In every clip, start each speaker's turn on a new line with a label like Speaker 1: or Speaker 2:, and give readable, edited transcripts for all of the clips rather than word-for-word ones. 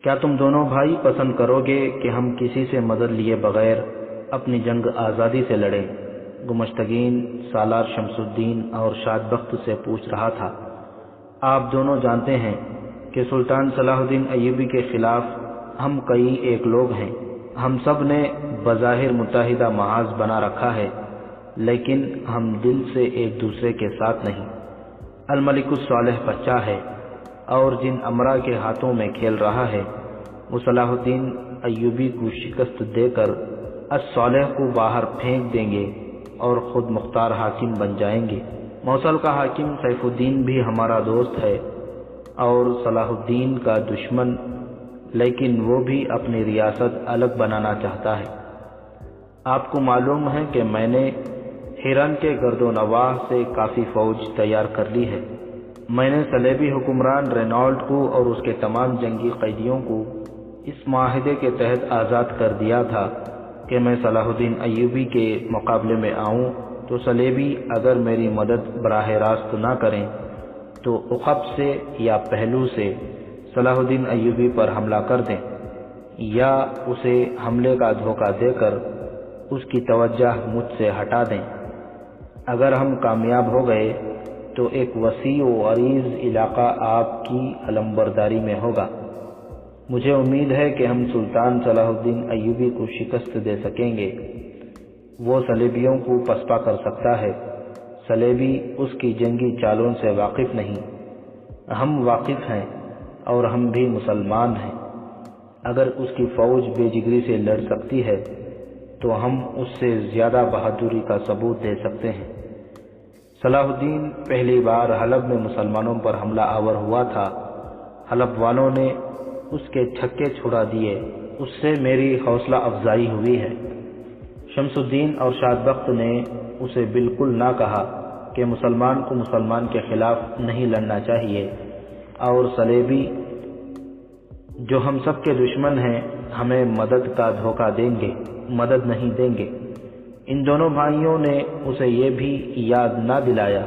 Speaker 1: کیا تم دونوں بھائی پسند کرو گے کہ ہم کسی سے مدد لیے بغیر اپنی جنگ آزادی سے لڑیں؟ گمشتگین سالار شمس الدین اور شاد بخت سے پوچھ رہا تھا۔ آپ دونوں جانتے ہیں کہ سلطان صلاح الدین ایوبی کے خلاف ہم کئی ایک لوگ ہیں۔ ہم سب نے بظاہر متحدہ محاذ بنا رکھا ہے، لیکن ہم دل سے ایک دوسرے کے ساتھ نہیں۔ الملک الصالح بچہ ہے اور جن امرا کے ہاتھوں میں کھیل رہا ہے وہ صلاح الدین ایوبی کو شکست دے کر الصالح کو باہر پھینک دیں گے اور خود مختار حاکم بن جائیں گے۔ موصل کا حاکم سیف الدین بھی ہمارا دوست ہے اور صلاح الدین کا دشمن، لیکن وہ بھی اپنی ریاست الگ بنانا چاہتا ہے۔ آپ کو معلوم ہے کہ میں نے ہیران کے گرد و نواح سے کافی فوج تیار کر لی ہے۔ میں نے صلیبی حکمران رینالڈ کو اور اس کے تمام جنگی قیدیوں کو اس معاہدے کے تحت آزاد کر دیا تھا کہ میں صلاح الدین ایوبی کے مقابلے میں آؤں تو صلیبی اگر میری مدد براہ راست نہ کریں تو عقب سے یا پہلو سے صلاح الدین ایوبی پر حملہ کر دیں یا اسے حملے کا دھوکہ دے کر اس کی توجہ مجھ سے ہٹا دیں۔ اگر ہم کامیاب ہو گئے تو ایک وسیع و عریض علاقہ آپ کی علمبرداری میں ہوگا۔ مجھے امید ہے کہ ہم سلطان صلاح الدین ایوبی کو شکست دے سکیں گے۔ وہ صلیبیوں کو پسپا کر سکتا ہے۔ صلیبی اس کی جنگی چالوں سے واقف نہیں۔ ہم واقف ہیں اور ہم بھی مسلمان ہیں۔ اگر اس کی فوج بے جگری سے لڑ سکتی ہے تو ہم اس سے زیادہ بہادری کا ثبوت دے سکتے ہیں۔ صلاح الدین پہلی بار حلب میں مسلمانوں پر حملہ آور ہوا تھا۔ حلب والوں نے اس کے چھکے چھڑا دیے، اس سے میری حوصلہ افزائی ہوئی ہے۔ شمس الدین اور شاد بخت نے اسے بالکل نہ کہا کہ مسلمان کو مسلمان کے خلاف نہیں لڑنا چاہیے، اور صلیبی جو ہم سب کے دشمن ہیں ہمیں مدد کا دھوکہ دیں گے، مدد نہیں دیں گے۔ ان دونوں بھائیوں نے اسے یہ بھی یاد نہ دلایا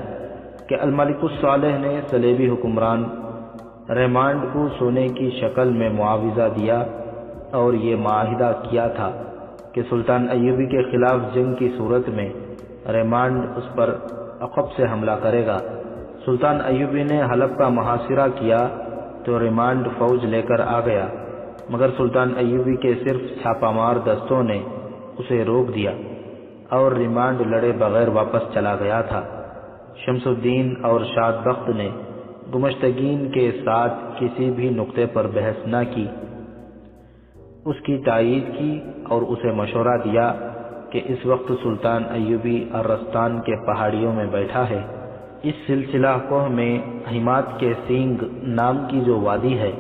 Speaker 1: کہ الملک الصالح نے صلیبی حکمران ریمانڈ کو سونے کی شکل میں معاوضہ دیا اور یہ معاہدہ کیا تھا کہ سلطان ایوبی کے خلاف جنگ کی صورت میں ریمانڈ اس پر عقب سے حملہ کرے گا۔ سلطان ایوبی نے حلب کا محاصرہ کیا تو ریمانڈ فوج لے کر آ گیا، مگر سلطان ایوبی کے صرف چھاپہ مار دستوں نے اسے روک دیا اور ریمانڈ لڑے بغیر واپس چلا گیا تھا۔ شمس الدین اور شاد بخت نے گمشتگین کے ساتھ کسی بھی نقطے پر بحث نہ کی، اس کی تائید کی اور اسے مشورہ دیا کہ اس وقت سلطان ایوبی ارستان کے پہاڑیوں میں بیٹھا ہے۔ اس سلسلہ کوہ میں حمات کے سینگ نام کی جو وادی ہے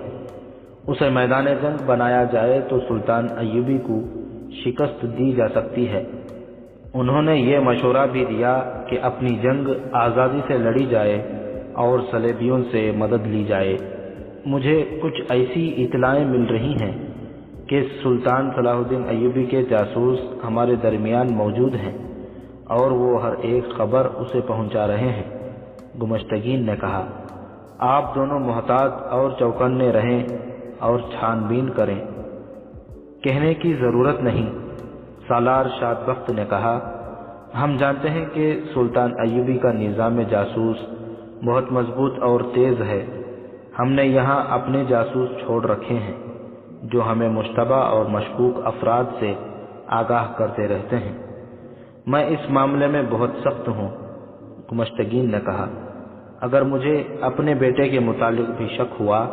Speaker 1: اسے میدان جنگ بنایا جائے تو سلطان ایوبی کو شکست دی جا سکتی ہے۔ انہوں نے یہ مشورہ بھی دیا کہ اپنی جنگ آزادی سے لڑی جائے اور صلیبیوں سے مدد لی جائے۔ مجھے کچھ ایسی اطلاعیں مل رہی ہیں کہ سلطان صلاح الدین ایوبی کے جاسوس ہمارے درمیان موجود ہیں اور وہ ہر ایک خبر اسے پہنچا رہے ہیں۔ گمشتگین نے کہا، آپ دونوں محتاط اور چوکنے رہیں اور چھان بین کریں، کہنے کی ضرورت نہیں۔ سالار شاد بخت نے کہا، ہم جانتے ہیں کہ سلطان ایوبی کا نظام جاسوس بہت مضبوط اور تیز ہے۔ ہم نے یہاں اپنے جاسوس چھوڑ رکھے ہیں جو ہمیں مشتبہ اور مشکوک افراد سے آگاہ کرتے رہتے ہیں۔ میں اس معاملے میں بہت سخت ہوں۔ گمشتگین نے کہا، اگر مجھے اپنے بیٹے کے متعلق بھی شک ہوا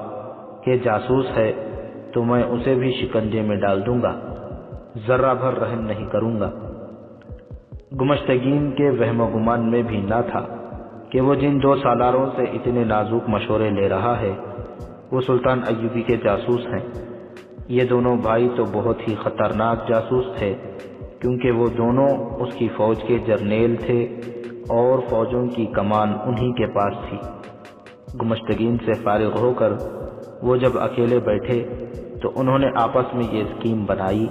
Speaker 1: کہ جاسوس ہے تو میں اسے بھی شکنجے میں ڈال دوں گا، ذرہ بھر رحم نہیں کروں گا۔ گمشتگین کے وہم و گمان میں بھی نہ تھا کہ وہ جن دو سالاروں سے اتنے نازک مشورے لے رہا ہے وہ سلطان ایوبی کے جاسوس ہیں۔ یہ دونوں بھائی تو بہت ہی خطرناک جاسوس تھے، کیونکہ وہ دونوں اس کی فوج کے جرنیل تھے اور فوجوں کی کمان انہی کے پاس تھی۔ گمشتگین سے فارغ ہو کر وہ جب اکیلے بیٹھے تو انہوں نے آپس میں یہ اسکیم بنائی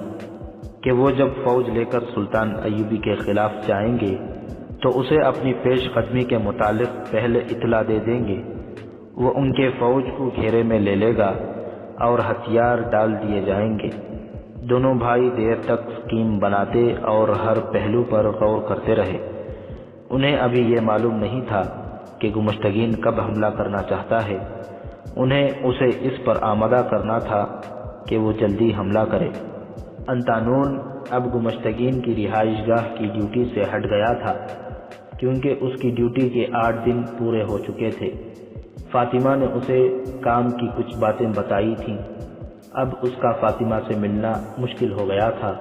Speaker 1: کہ وہ جب فوج لے کر سلطان ایوبی کے خلاف جائیں گے تو اسے اپنی پیش قدمی کے متعلق پہلے اطلاع دے دیں گے۔ وہ ان کے فوج کو گھیرے میں لے لے گا اور ہتھیار ڈال دیے جائیں گے۔ دونوں بھائی دیر تک اسکیم بناتے اور ہر پہلو پر غور کرتے رہے۔ انہیں ابھی یہ معلوم نہیں تھا کہ گمشتگین کب حملہ کرنا چاہتا ہے۔ انہیں اسے اس پر آمادہ کرنا تھا کہ وہ جلدی حملہ کرے۔ انطانون اب گمشتگین کی رہائش گاہ کی ڈیوٹی سے ہٹ گیا تھا، کیونکہ اس کی ڈیوٹی کے 8 دن پورے ہو چکے تھے۔ فاطمہ نے اسے کام کی کچھ باتیں بتائی تھیں۔ اب اس کا فاطمہ سے ملنا مشکل ہو گیا تھا۔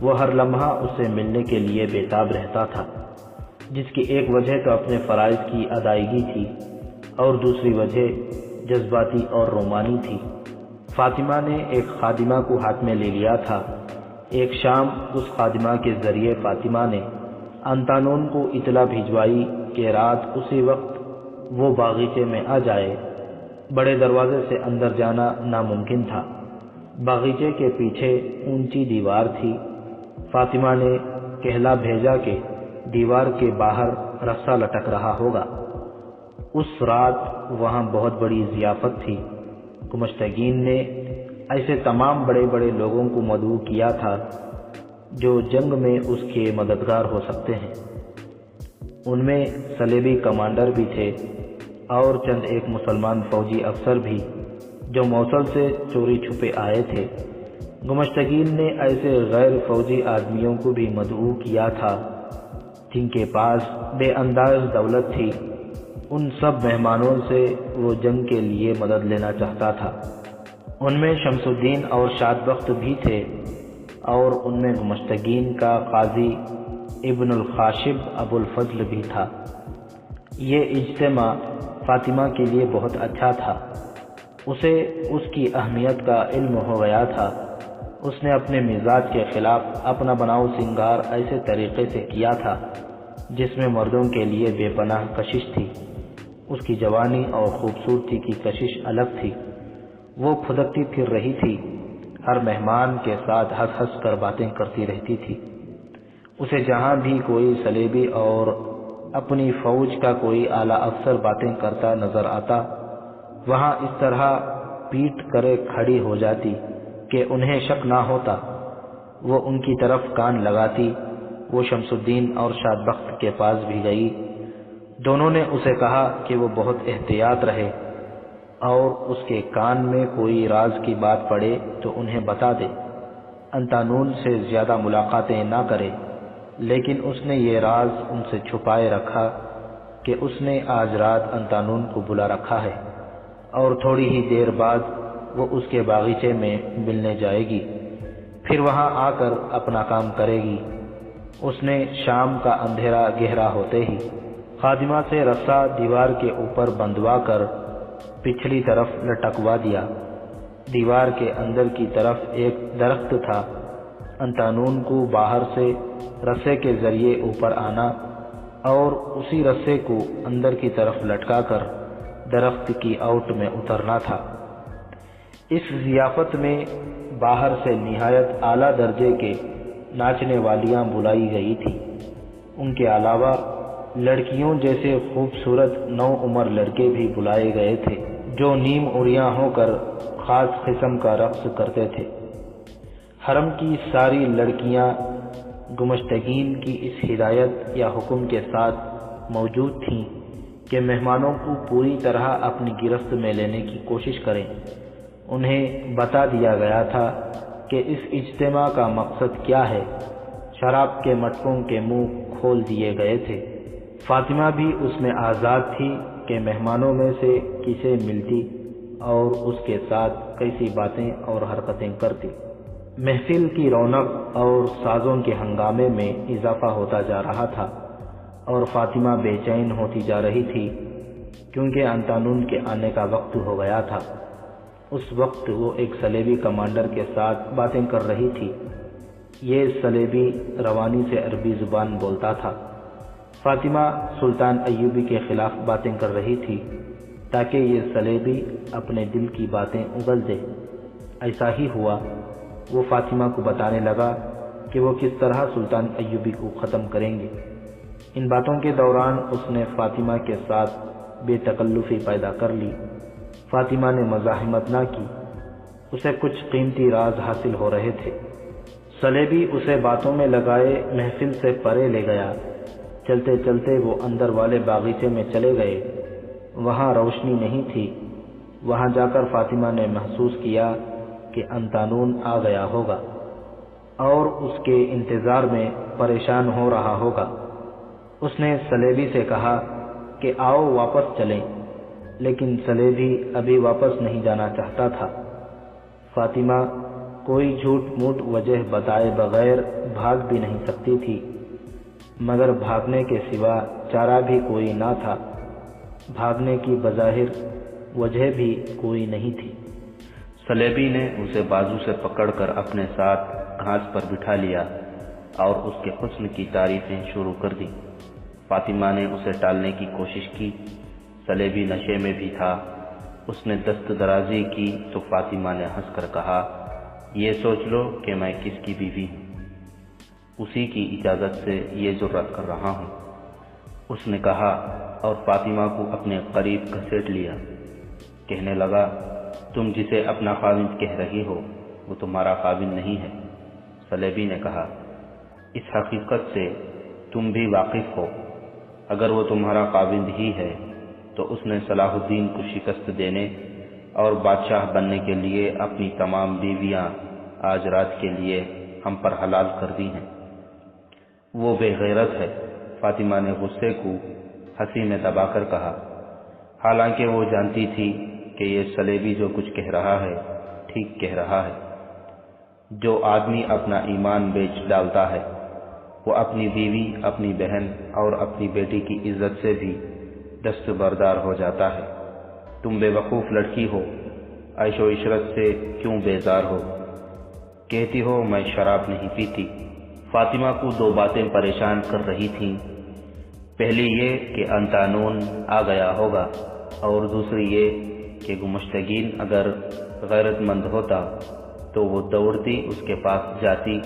Speaker 1: وہ ہر لمحہ اس سے ملنے کے لیے بےتاب رہتا تھا، جس کی ایک وجہ تو اپنے فرائض کی ادائیگی تھی اور دوسری وجہ جذباتی اور رومانی تھی۔ فاطمہ نے ایک خادمہ کو ہاتھ میں لے لیا تھا۔ ایک شام اس خادمہ کے ذریعے فاطمہ نے انطانون کو اطلاع بھجوائی کہ رات اسی وقت وہ باغیچے میں آ جائے۔ بڑے دروازے سے اندر جانا ناممکن تھا۔ باغیچے کے پیچھے اونچی دیوار تھی۔ فاطمہ نے کہلا بھیجا کہ دیوار کے باہر رسا لٹک رہا ہوگا۔ اس رات وہاں بہت بڑی ضیافت تھی۔ گمشتگین نے ایسے تمام بڑے بڑے لوگوں کو مدعو کیا تھا جو جنگ میں اس کے مددگار ہو سکتے ہیں۔ ان میں صلیبی کمانڈر بھی تھے اور چند ایک مسلمان فوجی افسر بھی جو موصل سے چوری چھپے آئے تھے۔ گمشتگین نے ایسے غیر فوجی آدمیوں کو بھی مدعو کیا تھا جن کے پاس بے انداز دولت تھی۔ ان سب مہمانوں سے وہ جنگ کے لیے مدد لینا چاہتا تھا۔ ان میں شمس الدین اور شادبخت بھی تھے، اور ان میں گمشتگین کا قاضی ابن الخاشب ابو الفضل بھی تھا۔ یہ اجتماع فاطمہ کے لیے بہت اچھا تھا۔ اسے اس کی اہمیت کا علم ہو گیا تھا۔ اس نے اپنے مزاج کے خلاف اپنا بناؤ سنگار ایسے طریقے سے کیا تھا جس میں مردوں کے لیے بے پناہ کشش تھی۔ اس کی جوانی اور خوبصورتی کی کشش الگ تھی۔ وہ پھدکتی پھر رہی تھی، ہر مہمان کے ساتھ ہنس ہنس کر باتیں کرتی رہتی تھی۔ اسے جہاں بھی کوئی صلیبی اور اپنی فوج کا کوئی اعلیٰ افسر باتیں کرتا نظر آتا، وہاں اس طرح پیٹ کرے کھڑی ہو جاتی کہ انہیں شک نہ ہوتا۔ وہ ان کی طرف کان لگاتی۔ وہ شمس الدین اور شادبخت کے پاس بھی گئی۔ دونوں نے اسے کہا کہ وہ بہت احتیاط رہے اور اس کے کان میں کوئی راز کی بات پڑے تو انہیں بتا دے۔ انطانون سے زیادہ ملاقاتیں نہ کرے، لیکن اس نے یہ راز ان سے چھپائے رکھا کہ اس نے آج رات انطانون کو بلا رکھا ہے اور تھوڑی ہی دیر بعد وہ اس کے باغیچے میں ملنے جائے گی، پھر وہاں آ کر اپنا کام کرے گی۔ اس نے شام کا اندھیرا گہرا ہوتے ہی خادمہ سے رسا دیوار کے اوپر بندھوا کر پچھلی طرف لٹکوا دیا۔ دیوار کے اندر کی طرف ایک درخت تھا۔ انطانون کو باہر سے رسے کے ذریعے اوپر آنا اور اسی رسے کو اندر کی طرف لٹکا کر درخت کی اوٹ میں اترنا تھا۔ اس ضیافت میں باہر سے نہایت اعلیٰ درجے کے ناچنے والیاں بلائی گئی تھیں۔ ان کے علاوہ لڑکیوں جیسے خوبصورت نو عمر لڑکے بھی بلائے گئے تھے جو نیم عریاں ہو کر خاص قسم کا رقص کرتے تھے۔ حرم کی ساری لڑکیاں گمشتگین کی اس ہدایت یا حکم کے ساتھ موجود تھیں کہ مہمانوں کو پوری طرح اپنی گرفت میں لینے کی کوشش کریں۔ انہیں بتا دیا گیا تھا کہ اس اجتماع کا مقصد کیا ہے۔ شراب کے مٹکوں کے منہ کھول دیے گئے تھے۔ فاطمہ بھی اس میں آزاد تھی کہ مہمانوں میں سے کسے ملتی اور اس کے ساتھ کیسی باتیں اور حرکتیں کرتی۔ محفل کی رونق اور سازوں کے ہنگامے میں اضافہ ہوتا جا رہا تھا اور فاطمہ بے چین ہوتی جا رہی تھی کیونکہ انطانون کے آنے کا وقت ہو گیا تھا۔ اس وقت وہ ایک صلیبی کمانڈر کے ساتھ باتیں کر رہی تھی۔ یہ صلیبی روانی سے عربی زبان بولتا تھا۔ فاطمہ سلطان ایوبی کے خلاف باتیں کر رہی تھی تاکہ یہ صلیبی اپنے دل کی باتیں اگل دے۔ ایسا ہی ہوا۔ وہ فاطمہ کو بتانے لگا کہ وہ کس طرح سلطان ایوبی کو ختم کریں گے۔ ان باتوں کے دوران اس نے فاطمہ کے ساتھ بے تکلفی پیدا کر لی۔ فاطمہ نے مزاحمت نہ کی اسے کچھ قیمتی راز حاصل ہو رہے تھے۔ سلیبی اسے باتوں میں لگائے محفل سے پرے لے گیا۔ چلتے چلتے وہ اندر والے باغیچے میں چلے گئے۔ وہاں روشنی نہیں تھی۔ وہاں جا کر فاطمہ نے محسوس کیا کہ انطانون آ گیا ہوگا اور اس کے انتظار میں پریشان ہو رہا ہوگا۔ اس نے سلیبی سے کہا کہ آؤ واپس چلیں، لیکن سلیبی ابھی واپس نہیں جانا چاہتا تھا۔ فاطمہ کوئی جھوٹ موٹ وجہ بتائے بغیر بھاگ بھی نہیں سکتی تھی، مگر بھاگنے کے سوا چارہ بھی کوئی نہ تھا۔ بھاگنے کی بظاہر وجہ بھی کوئی نہیں تھی۔
Speaker 2: سلیبی نے اسے بازو سے پکڑ کر اپنے ساتھ گھاس پر بٹھا لیا اور اس کے حسن کی تعریفیں شروع کر دی۔ فاطمہ نے اسے ٹالنے کی کوشش کی۔ سلیبی نشے میں بھی تھا۔ اس نے دست درازی کی تو فاطمہ نے ہنس کر کہا، یہ سوچ لو کہ میں کس کی بیوی ہوں، اسی کی اجازت سے یہ جرأت کر رہا ہوں۔ اس نے کہا اور فاطمہ کو اپنے قریب گھسیٹ لیا۔ کہنے لگا، تم جسے اپنا خاوند کہہ رہی ہو وہ تمہارا خاوند نہیں ہے۔ سلیبی نے کہا، اس حقیقت سے تم بھی واقف ہو۔ اگر وہ تمہارا خاوند ہی ہے تو اس نے صلاح الدین کو شکست دینے اور بادشاہ بننے کے لیے اپنی تمام بیویاں آج رات کے لیے ہم پر حلال کر دی ہیں۔ وہ بے غیرت ہے، فاطمہ نے غصے کو ہنسی میں دبا کر کہا، حالانکہ وہ جانتی تھی کہ یہ سلیبی جو کچھ کہہ رہا ہے ٹھیک کہہ رہا ہے۔ جو آدمی اپنا ایمان بیچ ڈالتا ہے وہ اپنی بیوی، اپنی بہن اور اپنی بیٹی کی عزت سے بھی دستبردار ہو جاتا ہے۔ تم بے وقوف لڑکی ہو، عیش و عشرت سے کیوں بیزار ہو؟ کہتی ہو میں شراب نہیں پیتی۔ فاطمہ کو دو باتیں پریشان کر رہی تھیں، پہلی یہ کہ انطانون آ گیا ہوگا، اور دوسری یہ کہ گمشتگین اگر غیرت مند ہوتا تو وہ دوڑتی اس کے پاس جاتی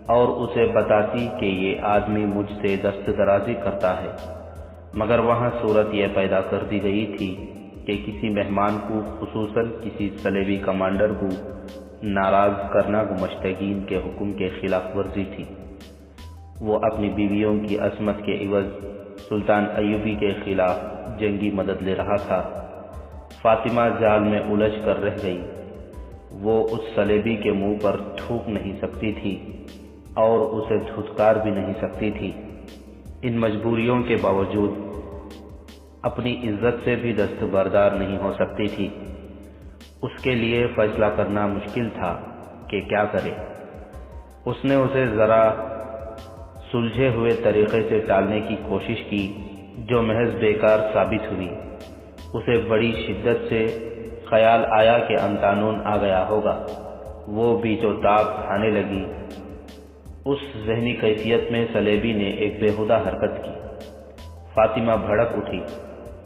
Speaker 2: اور اسے بتاتی کہ یہ آدمی مجھ سے دست درازی کرتا ہے، مگر وہاں صورت یہ پیدا کر دی گئی تھی کہ کسی مہمان کو، خصوصاً کسی سلیبی کمانڈر کو ناراض کرنا گمشتگین کے حکم کے خلاف ورزی تھی۔ وہ اپنی بیویوں کی عصمت کے عوض سلطان ایوبی کے خلاف جنگی مدد لے رہا تھا۔ فاطمہ جال میں الجھ کر رہ گئی۔ وہ اس سلیبی کے منہ پر تھوک نہیں سکتی تھی اور اسے دھتکار بھی نہیں سکتی تھی۔ ان مجبوریوں کے باوجود اپنی عزت سے بھی دستبردار نہیں ہو سکتی تھی۔ اس کے لیے فیصلہ کرنا مشکل تھا کہ کیا کرے۔ اس نے اسے ذرا سلجھے ہوئے طریقے سے ٹالنے کی کوشش کی جو محض بیکار ثابت ہوئی۔ اسے بڑی شدت سے خیال آیا کہ انطانون آ گیا ہوگا۔ وہ بیچ و تاب کھانے لگی۔ اس ذہنی کیفیت میں سلیبی نے ایک بیہودہ حرکت کی۔ فاطمہ بھڑک اٹھی۔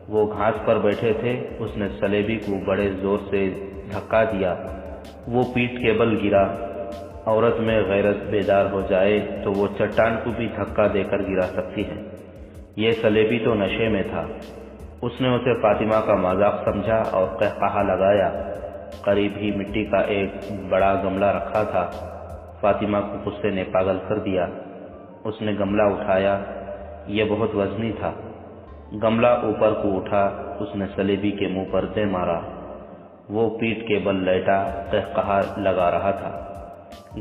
Speaker 2: وہ گھاس پر بیٹھے تھے۔ اس نے سلیبی کو بڑے زور سے دھکا دیا۔ وہ پیٹھ کے بل گرا۔ عورت میں غیرت بیدار ہو جائے تو وہ چٹان کو بھی دھکا دے کر گرا سکتی ہے۔ یہ سلیبی تو نشے میں تھا۔ اس نے اسے فاطمہ کا مذاق سمجھا اور قہقہا لگایا۔ قریب ہی مٹی کا ایک بڑا گملہ رکھا تھا۔ فاطمہ کو غصے نے پاگل کر دیا۔ اس نے گملہ اٹھایا۔ یہ بہت وزنی تھا۔ گملہ اوپر کو اٹھا۔ اس نے سلیبی کے منہ پر دے مارا۔ وہ پیٹھ کے بل لیٹا، قہقہا لگا رہا تھا۔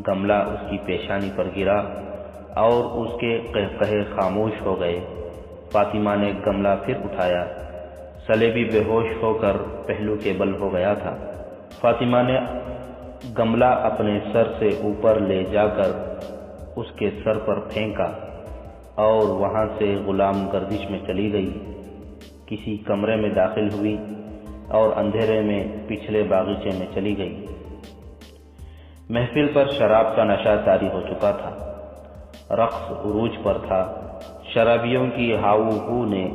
Speaker 2: گملہ اس کی پیشانی پر گرا اور اس کے قہقہے خاموش ہو گئے۔ فاطمہ نے گملہ پھر اٹھایا۔ سلیبی بے ہوش ہو کر پہلو کے بل ہو گیا تھا۔ فاطمہ نے گملہ اپنے سر سے اوپر لے جا کر اس کے سر پر پھینکا اور وہاں سے غلام گردش میں چلی گئی۔ کسی کمرے میں داخل ہوئی اور اندھیرے میں پچھلے باغیچے میں چلی گئی۔ محفل پر شراب کا نشہ طاری ہو چکا تھا۔ رقص عروج پر تھا۔ شرابیوں کی ہاؤ ہو نے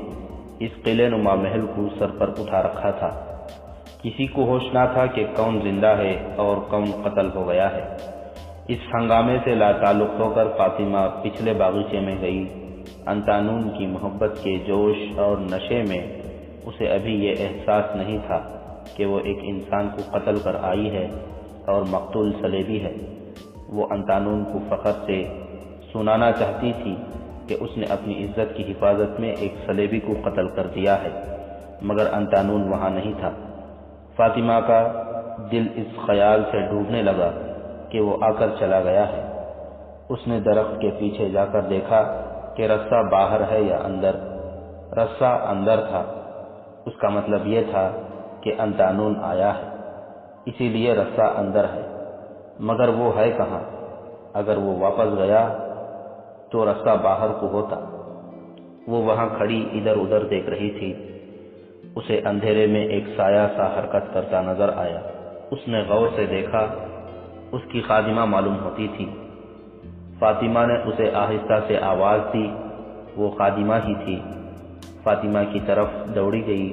Speaker 2: اس قلعے نما محل کو سر پر اٹھا رکھا تھا۔ کسی کو ہوش نہ تھا کہ کون زندہ ہے اور کون قتل ہو گیا ہے۔ اس ہنگامے سے لا تعلق ہو کر فاطمہ پچھلے باغیچے میں گئی۔ انطانون کی محبت کے جوش اور نشے میں اسے ابھی یہ احساس نہیں تھا کہ وہ ایک انسان کو قتل کر آئی ہے اور مقتول صلیبی ہے۔ وہ انطانون کو فخر سے سنانا چاہتی تھی کہ اس نے اپنی عزت کی حفاظت میں ایک صلیبی کو قتل کر دیا ہے، مگر انطانون وہاں نہیں تھا۔ فاطمہ کا دل اس خیال سے ڈوبنے لگا کہ وہ آ کر چلا گیا ہے۔ اس نے درخت کے پیچھے جا کر دیکھا کہ رسہ باہر ہے یا اندر۔ رسہ اندر تھا۔ اس کا مطلب یہ تھا کہ انطانون آیا ہے، اسی لیے رسہ اندر ہے، مگر وہ ہے کہاں؟ اگر وہ واپس گیا تو رسہ باہر کو ہوتا۔ وہ وہاں کھڑی ادھر ادھر دیکھ رہی تھی۔ اسے اندھیرے میں ایک سایہ سا حرکت کرتا نظر آیا۔ اس نے غور سے دیکھا، اس کی خادمہ معلوم ہوتی تھی۔ فاطمہ نے اسے آہستہ سے آواز دی، وہ خادمہ ہی تھی۔ فاطمہ کی طرف دوڑی گئی۔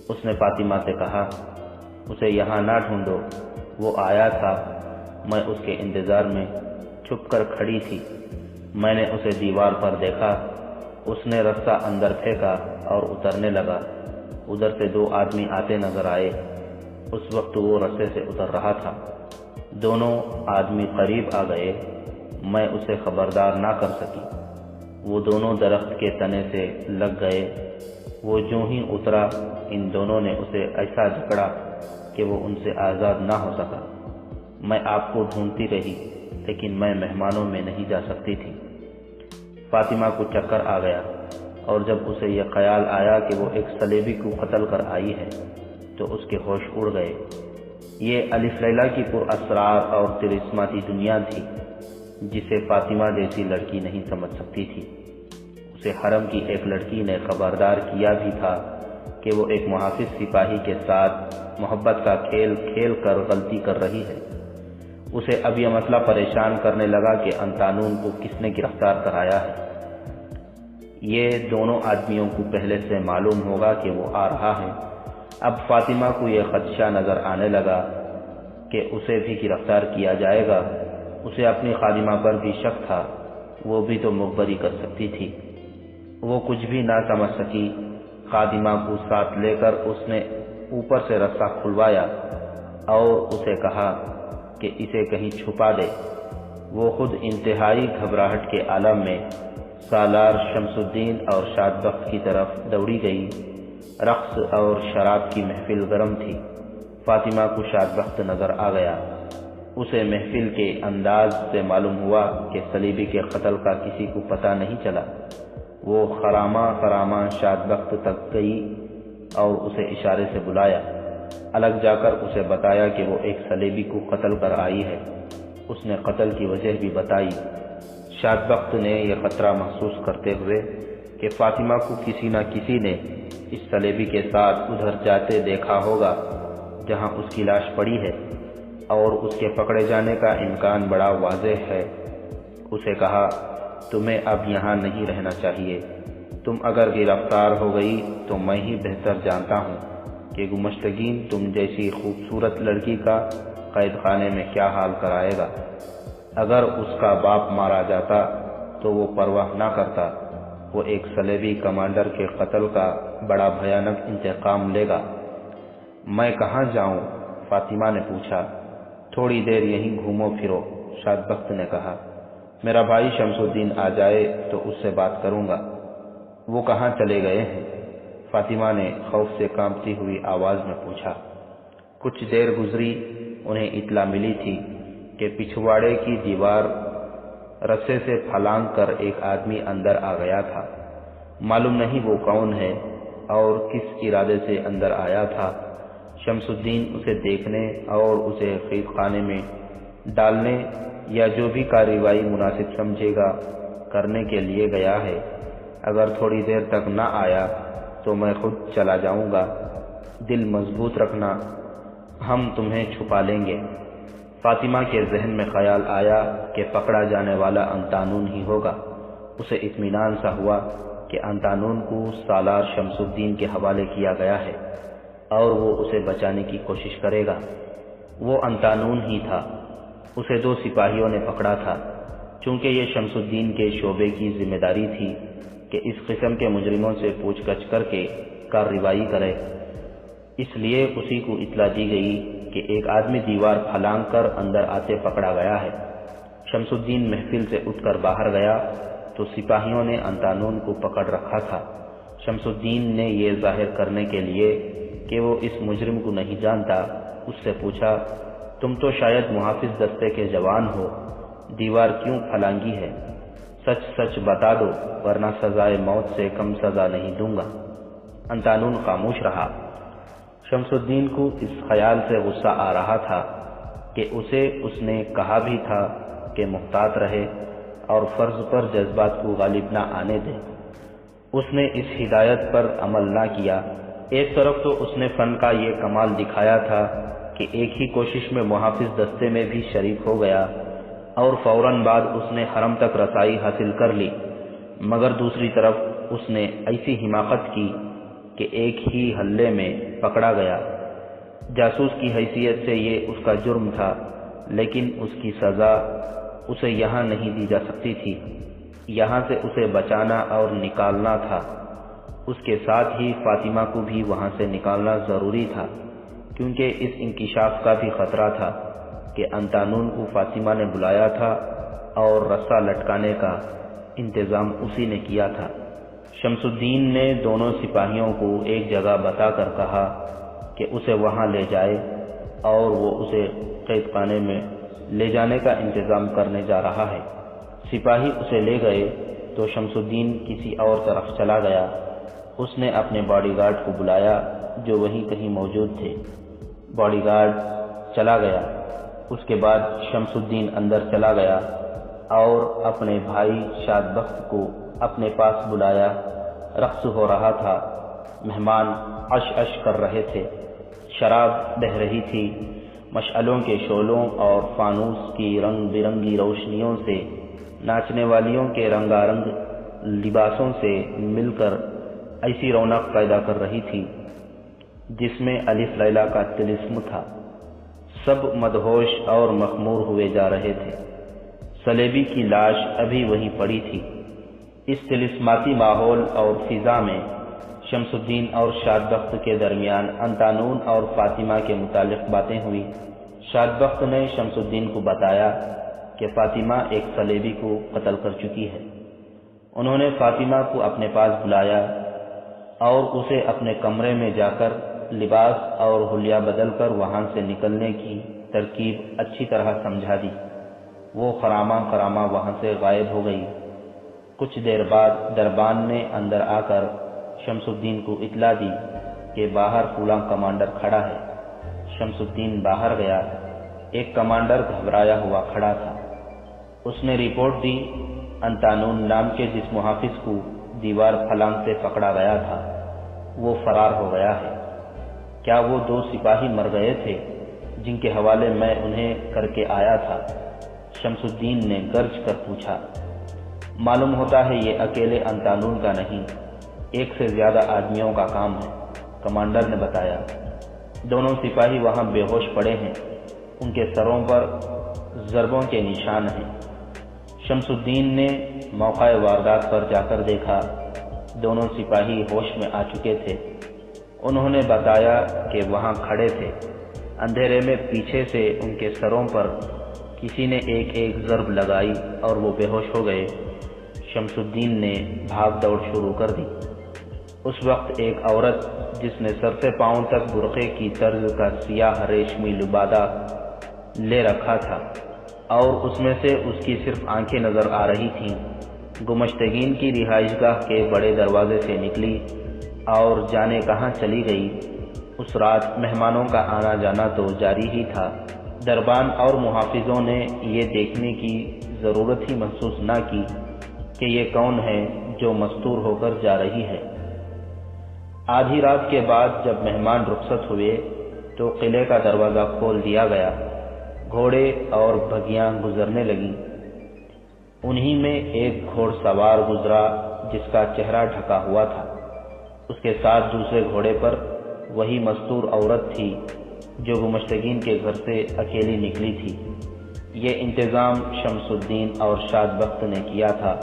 Speaker 2: اس نے فاطمہ سے کہا، اسے یہاں نہ ڈھونڈو، وہ آیا تھا، میں اس کے انتظار میں چھپ کر کھڑی تھی۔ میں نے اسے دیوار پر دیکھا، اس نے رسہ اندر پھینکا اور اترنے لگا۔ ادھر سے 2 آدمی آتے نظر آئے۔ اس وقت وہ رسے سے اتر رہا تھا۔ دونوں آدمی قریب آ گئے، میں اسے خبردار نہ کر سکی۔ وہ دونوں درخت کے تنے سے لگ گئے۔ وہ جو ہی اترا، ان دونوں نے اسے ایسا جکڑا کہ وہ ان سے آزاد نہ ہو سکا۔ میں آپ کو ڈھونڈتی رہی، لیکن میں مہمانوں میں نہیں جا سکتی تھی۔ فاطمہ کو چکر آ گیا، اور جب اسے یہ خیال آیا کہ وہ ایک صلیبی کو قتل کر آئی ہے تو اس کے ہوش اڑ گئے۔ یہ الف لیلہ کی پر اسرار اور طلسماتی دنیا تھی جسے فاطمہ جیسی لڑکی نہیں سمجھ سکتی تھی۔ اسے حرم کی ایک لڑکی نے خبردار کیا بھی تھا کہ وہ ایک محافظ سپاہی کے ساتھ محبت کا کھیل کھیل کر غلطی کر رہی ہے۔ اسے اب یہ مسئلہ پریشان کرنے لگا کہ انطانون کو کس نے گرفتار کرایا ہے۔ یہ دونوں آدمیوں کو پہلے سے معلوم ہوگا کہ وہ آ رہا ہے۔ اب فاطمہ کو یہ خدشہ نظر آنے لگا کہ اسے بھی گرفتار کیا جائے گا۔ اسے اپنی خادمہ پر بھی شک تھا، وہ بھی تو مخبری کر سکتی تھی۔ وہ کچھ بھی نہ سمجھ سکی۔ خادمہ کو ساتھ لے کر اس نے اوپر سے رسہ کھلوایا اور اسے کہا کہ اسے کہیں چھپا دے۔ وہ خود انتہائی گھبراہٹ کے عالم میں سالار شمس الدین اور شاد بخت کی طرف دوڑی گئی۔ رقص اور شراب کی محفل گرم تھی۔ فاطمہ کو شاد بخت نظر آ گیا۔ اسے محفل کے انداز سے معلوم ہوا کہ صلیبی کے قتل کا کسی کو پتہ نہیں چلا۔ وہ خرامہ شاد بخت تک گئی اور اسے اشارے سے بلایا۔ الگ جا کر اسے بتایا کہ وہ ایک صلیبی کو قتل کر آئی ہے۔ اس نے قتل کی وجہ بھی بتائی۔ شاد بخت نے یہ خطرہ محسوس کرتے ہوئے کہ فاطمہ کو کسی نہ کسی نے اس صلیبی کے ساتھ ادھر جاتے دیکھا ہوگا جہاں اس کی لاش پڑی ہے، اور اس کے پکڑے جانے کا امکان بڑا واضح ہے۔ اسے کہا، تمہیں اب یہاں نہیں رہنا چاہیے۔ تم اگر گرفتار ہو گئی تو میں ہی بہتر جانتا ہوں کہ گمشتگین تم جیسی خوبصورت لڑکی کا قید خانے میں کیا حال کرائے گا۔ اگر اس کا باپ مارا جاتا تو وہ پرواہ نہ کرتا، وہ ایک صلیبی کمانڈر کے قتل کا بڑا بھیانک انتقام لے گا۔ میں کہاں جاؤں؟ فاطمہ نے پوچھا۔ تھوڑی دیر یہیں گھومو پھرو، شاد بخت نے کہا۔ میرا بھائی شمس الدین آ جائے تو اس سے بات کروں گا۔ وہ کہاں چلے گئے ہیں؟ فاطمہ نے خوف سے کانپتی ہوئی آواز میں پوچھا۔ کچھ دیر گزری، انہیں اطلاع ملی تھی کہ پچھواڑے کی دیوار رسے سے پھلانگ کر ایک آدمی اندر آ گیا تھا۔ معلوم نہیں وہ کون ہے اور کس ارادے سے اندر آیا تھا۔ شمس الدین اسے دیکھنے اور اسے قید خانے میں ڈالنے یا جو بھی کارروائی مناسب سمجھے گا کرنے کے لیے گیا ہے۔ اگر تھوڑی دیر تک نہ آیا تو میں خود چلا جاؤں گا۔ دل مضبوط رکھنا، ہم تمہیں چھپا لیں گے۔ فاطمہ کے ذہن میں خیال آیا کہ پکڑا جانے والا انطانون ہی ہوگا۔ اسے اطمینان سا ہوا کہ انطانون کو سالار شمس الدین کے حوالے کیا گیا ہے اور وہ اسے بچانے کی کوشش کرے گا۔ وہ انطانون ہی تھا۔ اسے 2 سپاہیوں نے پکڑا تھا۔ چونکہ یہ شمس الدین کے شعبے کی ذمہ داری تھی کہ اس قسم کے مجرموں سے پوچھ گچھ کر کے کارروائی کرے، اس لیے اسی کو اطلاع دی گئی کہ ایک آدمی دیوار پھلانگ کر اندر آتے پکڑا گیا ہے۔ شمس الدین محفل سے اٹھ کر باہر گیا تو سپاہیوں نے انتانون کو پکڑ رکھا تھا۔ شمس الدین نے یہ ظاہر کرنے کے لیے کہ وہ اس مجرم کو نہیں جانتا، اس سے پوچھا، تم تو شاید محافظ دستے کے جوان ہو، دیوار کیوں پھلانگی ہے؟ سچ سچ بتا دو ورنہ سزائے موت سے کم سزا نہیں دوں گا۔ انتانون خاموش رہا۔ شمس الدین کو اس خیال سے غصہ آ رہا تھا کہ اس نے کہا بھی تھا کہ محتاط رہے اور فرض پر جذبات کو غالب نہ آنے دے۔ اس نے اس ہدایت پر عمل نہ کیا۔ ایک طرف تو اس نے فن کا یہ کمال دکھایا تھا کہ ایک ہی کوشش میں محافظ دستے میں بھی شریک ہو گیا اور فوراً بعد اس نے حرم تک رسائی حاصل کر لی، مگر دوسری طرف اس نے ایسی حماقت کی کہ ایک ہی حلے میں پکڑا گیا۔ جاسوس کی حیثیت سے یہ اس کا جرم تھا، لیکن اس کی سزا اسے یہاں نہیں دی جا سکتی تھی، یہاں سے اسے بچانا اور نکالنا تھا۔ اس کے ساتھ ہی فاطمہ کو بھی وہاں سے نکالنا ضروری تھا، کیونکہ اس انکشاف کا بھی خطرہ تھا کہ انتانون کو فاطمہ نے بلایا تھا اور رسا لٹکانے کا انتظام اسی نے کیا تھا۔ شمس الدین نے دونوں سپاہیوں کو ایک جگہ بتا کر کہا کہ اسے وہاں لے جائے اور وہ اسے قید خانے میں لے جانے کا انتظام کرنے جا رہا ہے۔ سپاہی اسے لے گئے تو شمس الدین کسی اور طرف چلا گیا۔ اس نے اپنے باڈی گارڈ کو بلایا جو وہیں کہیں موجود تھے۔ باڈی گارڈ چلا گیا۔ اس کے بعد شمس الدین اندر چلا گیا اور اپنے بھائی شاد بخت کو اپنے پاس بلایا۔ رقص ہو رہا تھا، مہمان عش عش کر رہے تھے، شراب بہہ رہی تھی، مشعلوں کے شعلوں اور فانوس کی رنگ برنگی روشنیوں سے ناچنے والیوں کے رنگا رنگ لباسوں سے مل کر ایسی رونق پیدا کر رہی تھی جس میں الف لیلا کا طلسم تھا۔ سب مدہوش اور مخمور ہوئے جا رہے تھے۔ صلیبی کی لاش ابھی وہیں پڑی تھی۔ اس طلسماتی ماحول اور فضا میں شمس الدین اور شاد بخت کے درمیان انتانون اور فاطمہ کے متعلق باتیں ہوئی۔ شاد بخت نے شمس الدین کو بتایا کہ فاطمہ ایک صلیبی کو قتل کر چکی ہے۔ انہوں نے فاطمہ کو اپنے پاس بلایا اور اسے اپنے کمرے میں جا کر لباس اور حلیہ بدل کر وہاں سے نکلنے کی ترکیب اچھی طرح سمجھا دی۔ وہ خرامہ خرامہ وہاں سے غائب ہو گئی۔ کچھ دیر بعد دربان نے اندر آ کر شمس الدین کو اطلاع دی کہ باہر فلاں کمانڈر کھڑا ہے۔ شمس الدین باہر گیا۔ ایک کمانڈر گھبرایا ہوا کھڑا تھا۔ اس نے رپورٹ دی، انتانون نام کے جس محافظ کو دیوار پھلانگ سے پکڑا گیا تھا وہ فرار ہو گیا ہے۔ کیا وہ 2 سپاہی مر گئے تھے جن کے حوالے میں انہیں کر کے آیا تھا؟ شمس الدین نے گرج کر پوچھا۔ معلوم ہوتا ہے یہ اکیلے انتانون کا نہیں، ایک سے زیادہ آدمیوں کا کام ہے، کمانڈر نے بتایا۔ دونوں سپاہی وہاں بے ہوش پڑے ہیں، ان کے سروں پر ضربوں کے نشان ہیں۔ شمس الدین نے موقع واردات پر جا کر دیکھا، دونوں سپاہی ہوش میں آ چکے تھے۔ انہوں نے بتایا کہ وہاں کھڑے تھے، اندھیرے میں پیچھے سے ان کے سروں پر کسی نے ایک ایک ضرب لگائی اور وہ بے ہوش ہو گئے۔ شمس الدین نے بھاگ دوڑ شروع کر دی۔ اس وقت ایک عورت جس نے سر سے پاؤں تک برقعے کی طرز کا سیاہ ریشمی لبادہ لے رکھا تھا اور اس میں سے اس کی صرف آنکھیں نظر آ رہی تھیں، گمشتگین کی رہائش گاہ کے بڑے دروازے سے نکلی اور جانے کہاں چلی گئی۔ اس رات مہمانوں کا آنا جانا تو جاری ہی تھا۔ دربان اور محافظوں نے یہ دیکھنے کی ضرورت ہی محسوس نہ کی کہ یہ کون ہے جو مستور ہو کر جا رہی ہے۔ آدھی رات کے بعد جب مہمان رخصت ہوئے تو قلعے کا دروازہ کھول دیا گیا، گھوڑے اور بھگیاں گزرنے لگیں۔ انہی میں ایک گھوڑ سوار گزرا جس کا چہرہ ڈھکا ہوا تھا۔ اس کے ساتھ دوسرے گھوڑے پر وہی مستور عورت تھی جو گمشتگین کے گھر سے اکیلی نکلی تھی۔ یہ انتظام شمس الدین اور شاد بخت نے کیا تھا۔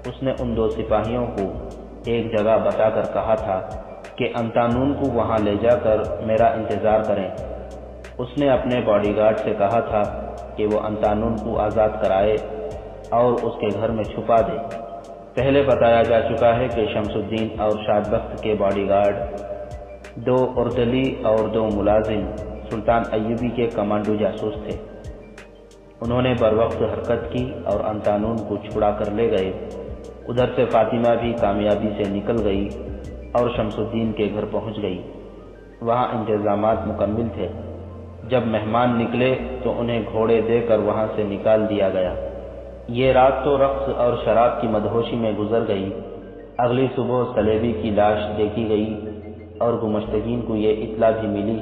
Speaker 2: اس نے ان 2 سپاہیوں کو ایک جگہ بتا کر کہا تھا کہ انتانون کو وہاں لے جا کر میرا انتظار کریں۔ اس نے اپنے باڈی گارڈ سے کہا تھا کہ وہ انتانون کو آزاد کرائے اور اس کے گھر میں چھپا دے۔ پہلے بتایا جا چکا ہے کہ شمس الدین اور شاد بخت کے باڈی گارڈ 2 اردلی اور 2 ملازم سلطان ایوبی کے کمانڈو جاسوس تھے۔ انہوں نے بروقت حرکت کی اور انتانون کو چھڑا کر لے گئے۔ ادھر سے فاطمہ بھی کامیابی سے نکل گئی اور شمس الدین کے گھر پہنچ گئی۔ وہاں انتظامات مکمل تھے۔ جب مہمان نکلے تو انہیں گھوڑے دے کر وہاں سے نکال دیا گیا۔ یہ رات تو رقص اور شراب کی مدہوشی میں گزر گئی۔ اگلی صبح سلیبی کی لاش دیکھی گئی اور گمشتگین کو یہ اطلاع بھی ملی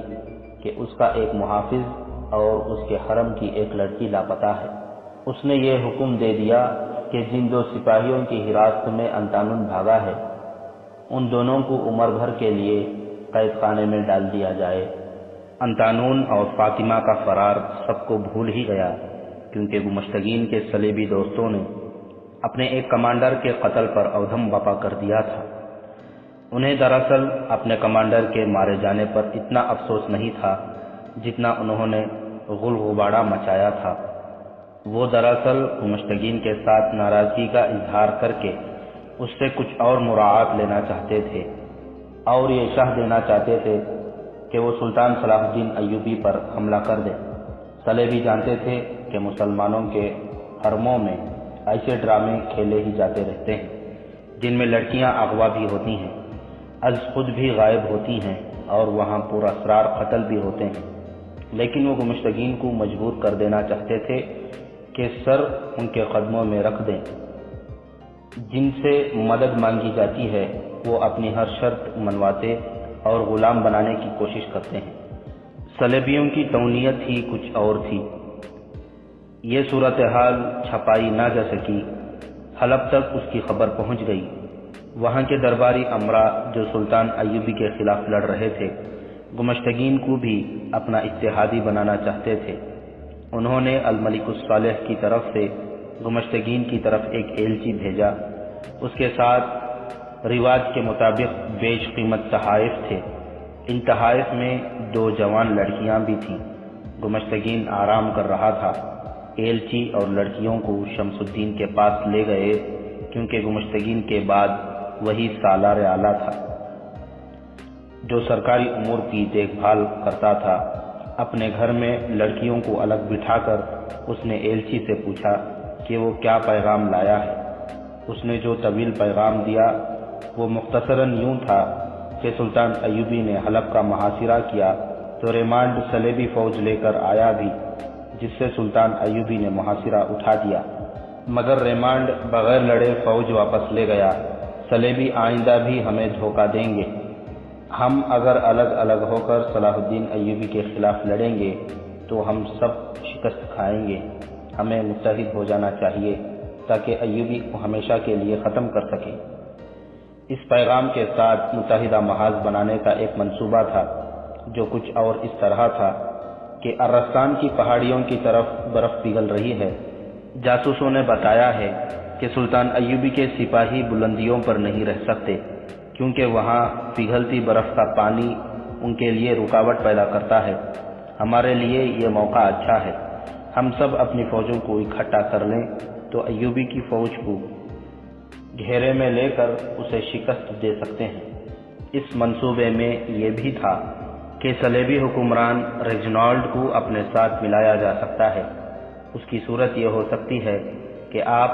Speaker 2: کہ اس کا ایک محافظ اور اس کے حرم کی ایک لڑکی لاپتہ ہے۔ اس نے یہ حکم دے دیا کہ جن 2 سپاہیوں کی حراست میں انتانون بھاگا ہے ان دونوں کو عمر بھر کے لیے قید خانے میں ڈال دیا جائے۔ انتانون اور فاطمہ کا فرار سب کو بھول ہی گیا، کیونکہ گمشتگین کے صلیبی دوستوں نے اپنے ایک کمانڈر کے قتل پر اودھم بپا کر دیا تھا۔ انہیں دراصل اپنے کمانڈر کے مارے جانے پر اتنا افسوس نہیں تھا جتنا انہوں نے غل غبارہ مچایا تھا۔ وہ دراصل گمشتگین کے ساتھ ناراضگی کا اظہار کر کے اس سے کچھ اور مراعات لینا چاہتے تھے اور یہ شرح دینا چاہتے تھے کہ وہ سلطان صلاح الدین ایوبی پر حملہ کر دے۔ صلیبی جانتے تھے کہ مسلمانوں کے حرموں میں ایسے ڈرامے کھیلے ہی جاتے رہتے ہیں جن میں لڑکیاں اغوا بھی ہوتی ہیں، از خود بھی غائب ہوتی ہیں اور وہاں پر اسرار قتل بھی ہوتے ہیں، لیکن وہ گمشتگین کو مجبور کر دینا چاہتے تھے کہ سر ان کے قدموں میں رکھ دیں۔ جن سے مدد مانگی جاتی ہے وہ اپنی ہر شرط منواتے اور غلام بنانے کی کوشش کرتے ہیں۔ صلیبیوں کی تونیت ہی کچھ اور تھی۔ یہ صورتحال چھپائی نہ جا سکی۔ حلب تک اس کی خبر پہنچ گئی۔ وہاں کے درباری امرا جو سلطان ایوبی کے خلاف لڑ رہے تھے گمشتگین کو بھی اپنا اتحادی بنانا چاہتے تھے۔ انہوں نے الملک الصالح کی طرف سے گمشتگین کی طرف ایک ایلچی بھیجا۔ اس کے ساتھ رواج کے مطابق بیش قیمت تحائف تھے۔ ان تحائف میں 2 جوان لڑکیاں بھی تھیں۔ گمشتگین آرام کر رہا تھا۔ ایلچی اور لڑکیوں کو شمس الدین کے پاس لے گئے، کیونکہ گمشتگین کے بعد وہی سالار اعلیٰ تھا جو سرکاری امور کی دیکھ بھال کرتا تھا۔ اپنے گھر میں لڑکیوں کو الگ بٹھا کر اس نے ایلچی سے پوچھا کہ وہ کیا پیغام لایا ہے۔ اس نے جو طویل پیغام دیا وہ مختصراً یوں تھا کہ سلطان ایوبی نے حلب کا محاصرہ کیا تو ریمانڈ صلیبی فوج لے کر آیا بھی، جس سے سلطان ایوبی نے محاصرہ اٹھا دیا، مگر ریمانڈ بغیر لڑے فوج واپس لے گیا۔ صلیبی آئندہ بھی ہمیں دھوکہ دیں گے۔ ہم اگر الگ الگ ہو کر صلاح الدین ایوبی کے خلاف لڑیں گے تو ہم سب شکست کھائیں گے۔ ہمیں متحد ہو جانا چاہیے تاکہ ایوبی کو ہمیشہ کے لیے ختم کر سکے۔ اس پیغام کے ساتھ متحدہ محاذ بنانے کا ایک منصوبہ تھا جو کچھ اور اس طرح تھا کہ ارستان کی پہاڑیوں کی طرف برف پگھل رہی ہے۔ جاسوسوں نے بتایا ہے کہ سلطان ایوبی کے سپاہی بلندیوں پر نہیں رہ سکتے، کیونکہ وہاں پگھلتی برف کا پانی ان کے لیے رکاوٹ پیدا کرتا ہے۔ ہمارے لیے یہ موقع اچھا ہے۔ ہم سب اپنی فوجوں کو اکٹھا کر لیں تو ایوبی کی فوج کو گھیرے میں لے کر اسے شکست دے سکتے ہیں۔ اس منصوبے میں یہ بھی تھا کہ صلیبی حکمران ریجنالڈ کو اپنے ساتھ ملایا جا سکتا ہے۔ اس کی صورت یہ ہو سکتی ہے کہ آپ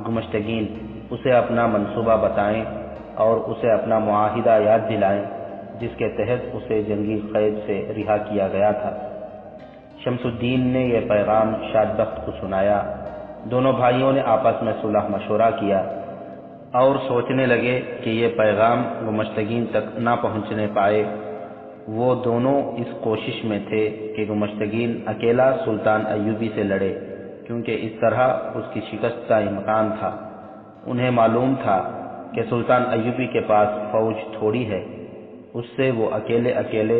Speaker 2: گمشتگین اسے اپنا منصوبہ بتائیں اور اسے اپنا معاہدہ یاد دلائیں جس کے تحت اسے جنگی قید سے رہا کیا گیا تھا۔ شمس الدین نے یہ پیغام شاد بخت کو سنایا۔ دونوں بھائیوں نے آپس میں صلح مشورہ کیا اور سوچنے لگے کہ یہ پیغام گمشتگین تک نہ پہنچنے پائے۔ وہ دونوں اس کوشش میں تھے کہ گمشتگین اکیلا سلطان ایوبی سے لڑے، کیونکہ اس طرح اس کی شکست کا امکان تھا۔ انہیں معلوم تھا کہ سلطان ایوبی کے پاس فوج تھوڑی ہے، اس سے وہ اکیلے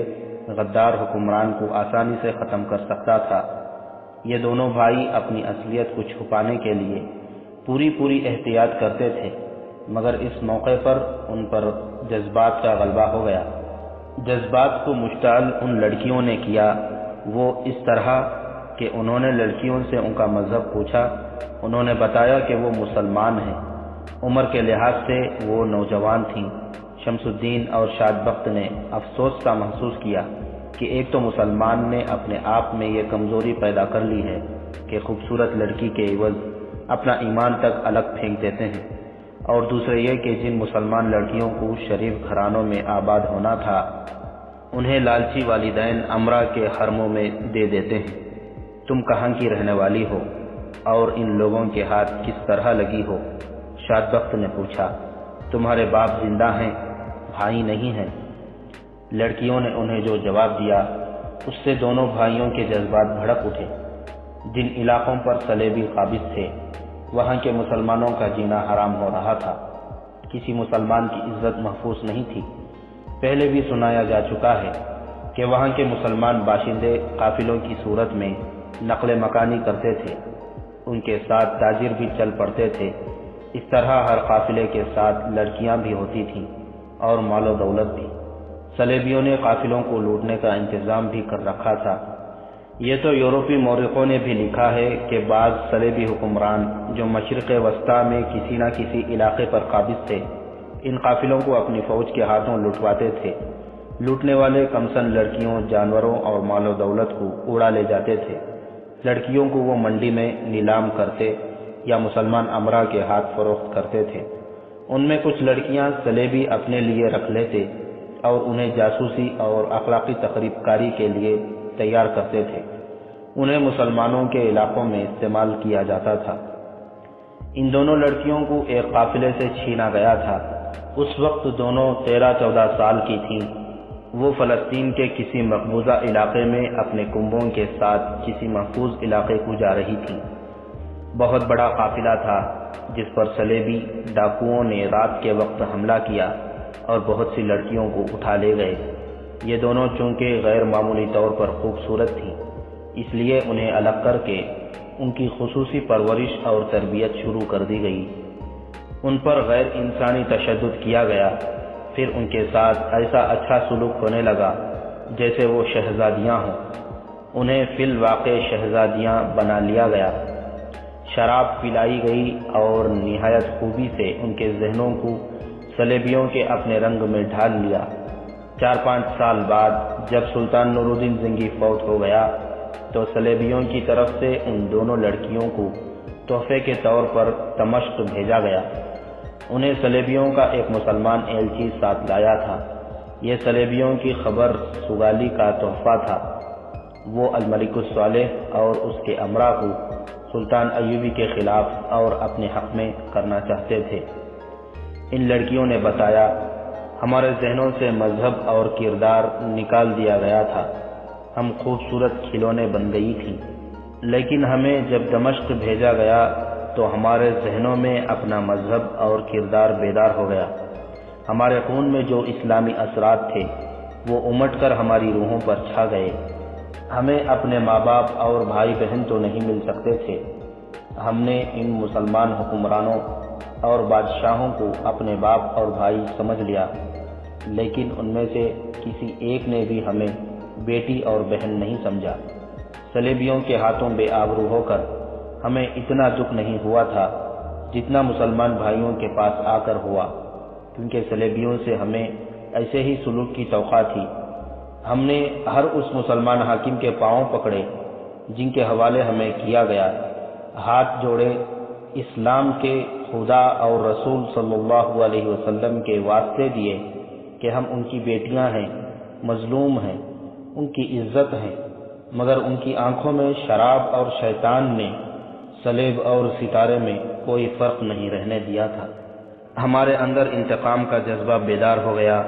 Speaker 2: غدار حکمران کو آسانی سے ختم کر سکتا تھا۔ یہ دونوں بھائی اپنی اصلیت کو چھپانے کے لیے پوری احتیاط کرتے تھے، مگر اس موقع پر ان پر جذبات کا غلبہ ہو گیا۔ جذبات کو مشتعل ان لڑکیوں نے کیا وہ اس طرح کہ انہوں نے لڑکیوں سے ان کا مذہب پوچھا۔ انہوں نے بتایا کہ وہ مسلمان ہیں۔ عمر کے لحاظ سے وہ نوجوان تھیں۔ شمس الدین اور شاد بخت نے افسوس سا محسوس کیا کہ ایک تو مسلمان نے اپنے آپ میں یہ کمزوری پیدا کر لی ہے کہ خوبصورت لڑکی کے عوض اپنا ایمان تک الگ پھینک دیتے ہیں، اور دوسرے یہ کہ جن مسلمان لڑکیوں کو شریف گھرانوں میں آباد ہونا تھا انہیں لالچی والدین امرا کے حرموں میں دے دیتے ہیں۔ تم کہاں کی رہنے والی ہو اور ان لوگوں کے ہاتھ کس طرح لگی ہو؟ شاد بخت نے پوچھا۔ تمہارے باپ زندہ ہیں، بھائی نہیں ہیں؟ لڑکیوں نے انہیں جو جواب دیا اس سے دونوں بھائیوں کے جذبات بھڑک اٹھے۔ جن علاقوں پر صلیبی قابض تھے وہاں کے مسلمانوں کا جینا حرام ہو رہا تھا۔ کسی مسلمان کی عزت محفوظ نہیں تھی۔ پہلے بھی سنایا جا چکا ہے کہ وہاں کے مسلمان باشندے قافلوں کی صورت میں نقل مکانی کرتے تھے، ان کے ساتھ تاجر بھی چل پڑتے تھے۔ اس طرح ہر قافلے کے ساتھ لڑکیاں بھی ہوتی تھیں اور مال و دولت بھی۔ صلیبیوں نے قافلوں کو لوٹنے کا انتظام بھی کر رکھا تھا۔ یہ تو یورپی مورخوں نے بھی لکھا ہے کہ بعض صلیبی حکمران جو مشرق وسطیٰ میں کسی نہ کسی علاقے پر قابض تھے ان قافلوں کو اپنی فوج کے ہاتھوں لٹواتے تھے۔ لوٹنے والے کمسن لڑکیوں، جانوروں اور مال و دولت کو اڑا لے جاتے تھے۔ لڑکیوں کو وہ منڈی میں نیلام کرتے یا مسلمان امرا کے ہاتھ فروخت کرتے تھے۔ ان میں کچھ لڑکیاں صلیبی اپنے لیے رکھ لیتے اور انہیں جاسوسی اور اخلاقی تخریب کاری کے لیے تیار کرتے تھے۔ انہیں مسلمانوں کے علاقوں میں استعمال کیا جاتا تھا۔ ان دونوں لڑکیوں کو ایک قافلے سے چھینا گیا تھا۔ اس وقت دونوں 13-14 سال کی تھیں۔ وہ فلسطین کے کسی مقبوضہ علاقے میں اپنے کنبوں کے ساتھ کسی محفوظ علاقے کو جا رہی تھیں۔ بہت بڑا قافلہ تھا جس پر صلیبی ڈاکوؤں نے رات کے وقت حملہ کیا اور بہت سی لڑکیوں کو اٹھا لے گئے۔ یہ دونوں چونکہ غیر معمولی طور پر خوبصورت تھیں، اس لیے انہیں الگ کر کے ان کی خصوصی پرورش اور تربیت شروع کر دی گئی۔ ان پر غیر انسانی تشدد کیا گیا، پھر ان کے ساتھ ایسا اچھا سلوک ہونے لگا جیسے وہ شہزادیاں ہوں۔ انہیں فی الواقع شہزادیاں بنا لیا گیا۔ شراب پلائی گئی اور نہایت خوبی سے ان کے ذہنوں کو صلیبیوں کے اپنے رنگ میں ڈھال لیا۔ 4-5 سال بعد جب سلطان نور الدین زنگی فوت ہو گیا تو صلیبیوں کی طرف سے ان دونوں لڑکیوں کو تحفے کے طور پر دمشق بھیجا گیا۔ انہیں صلیبیوں کا ایک مسلمان ایلچی ساتھ لایا تھا۔ یہ صلیبیوں کی خبر سگالی کا تحفہ تھا۔ وہ الملک الصالح اور اس کے امرا کو سلطان ایوبی کے خلاف اور اپنے حق میں کرنا چاہتے تھے۔ ان لڑکیوں نے بتایا، ہمارے ذہنوں سے مذہب اور کردار نکال دیا گیا تھا۔ ہم خوبصورت کھلونے بن گئی تھیں، لیکن ہمیں جب دمشق بھیجا گیا تو ہمارے ذہنوں میں اپنا مذہب اور کردار بیدار ہو گیا۔ ہمارے خون میں جو اسلامی اثرات تھے وہ امٹ کر ہماری روحوں پر چھا گئے۔ ہمیں اپنے ماں باپ اور بھائی بہن تو نہیں مل سکتے تھے۔ ہم نے ان مسلمان حکمرانوں اور بادشاہوں کو اپنے باپ اور بھائی سمجھ لیا، لیکن ان میں سے کسی ایک نے بھی ہمیں بیٹی اور بہن نہیں سمجھا۔ صلیبیوں کے ہاتھوں بے آبرو ہو کر ہمیں اتنا دکھ نہیں ہوا تھا جتنا مسلمان بھائیوں کے پاس آ کر ہوا، کیونکہ صلیبیوں سے ہمیں ایسے ہی سلوک کی توقع تھی۔ ہم نے ہر اس مسلمان حاکم کے پاؤں پکڑے جن کے حوالے ہمیں کیا گیا، ہاتھ جوڑے، اسلام کے خدا اور رسول صلی اللہ علیہ وسلم کے واسطے دیے کہ ہم ان کی بیٹیاں ہیں، مظلوم ہیں، ان کی عزت ہیں، مگر ان کی آنکھوں میں شراب اور شیطان نے صلیب اور ستارے میں کوئی فرق نہیں رہنے دیا تھا۔ ہمارے اندر انتقام کا جذبہ بیدار ہو گیا۔